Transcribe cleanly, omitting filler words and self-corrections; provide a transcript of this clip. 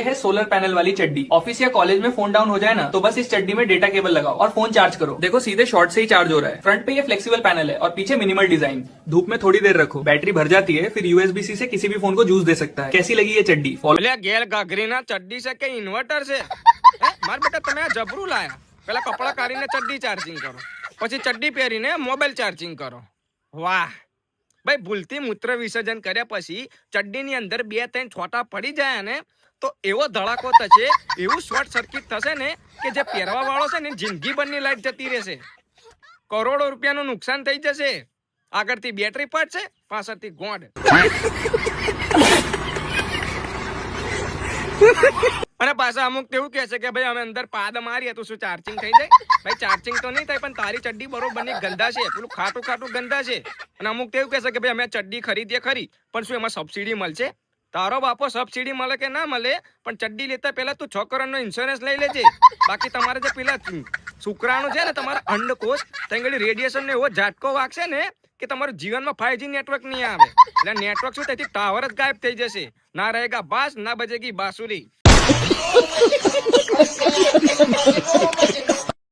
है solar panel वाली चड्डी। ऑफिस या कॉलेज में फोन डाउन हो जाए ना तो बस इस चड्डी में डेटा केबल लगाओ और फोन चार्ज करो। देखो सीधे शॉर्ट से ही चार्ज हो रहा है। फ्रंट पे ये फ्लेक्सिबल पैनल है और पीछे मिनिमल डिजाइन। धूप में थोड़ी देर रखो, बैटरी भर जाती है, फिर यूएसबी-सी से किसी भी फोन को जूस दे सकता है। कैसी लगी ये चड्डी? गेल गागरीना चड्डी से के इन्वर्टर से मार बेटा તમે આ જબરું લાયા। પેલા કપડા કાઢીને ચડ્ડી ચાર્જિંગ કરો, પછી ચડ્ડી પહેરીને મોબાઈલ ચાર્જિંગ કરો। વાહ ભાઈ, ભૂલથી મૂત્ર વિસર્જન કર્યા પછી ચડ્ડીની અંદર 2-3 છોટા પડી જાય ને તો એવો ધડાકો થશે, એવું શોર્ટ સર્કિટ થશે ને કે જે પહેરવા વાળો છે ને જિંદગીભરની લાઈટ જતી રહેશે, કરોડો રૂપિયાનું નુકસાન થઈ જશે। આગળથી બેટરી ફાટશે, પાછળથી ગોંડ। અને પાછા અમુક તેવું કહે છે કે ભાઈ અમે અંદર પાદ મારીએ તો શું ચાર્જિંગ થઈ જાય? ભાઈ ચાર્જિંગ તો નહીં થાય, પણ તારી ચડ્ડી બરોબરની ગંદા છે, પેલું ખાટું ખાટું ગંદા છે। અને અમુક તેવું કહે છે કે ભાઈ અમે ચડ્ડી ખરીદીએ ખરી, પણ શું એમાં સબસિડી મળશે? તારો બાપો સબસિડી મળે કે ના મળે, પણ ચડ્ડી લેતા પહેલા તું 6 કરોડનો ઇન્સ્યોરન્સ લઈ લેજે। બાકી તમારે જે પેલા શુક્રાણુ છે ને, તમારા અંડકોષ ત્યાં રેડિયેશન ને એવો ઝાટકો વાગશે ને કે તમારું જીવનમાં 5G નેટવર્ક નહીં આવે। એટલે નેટવર્ક શું તેથી ટાવર જ ગાયબ થઈ જશે। ના રહેગા બાસ, ના બજેગી બાંસુરી।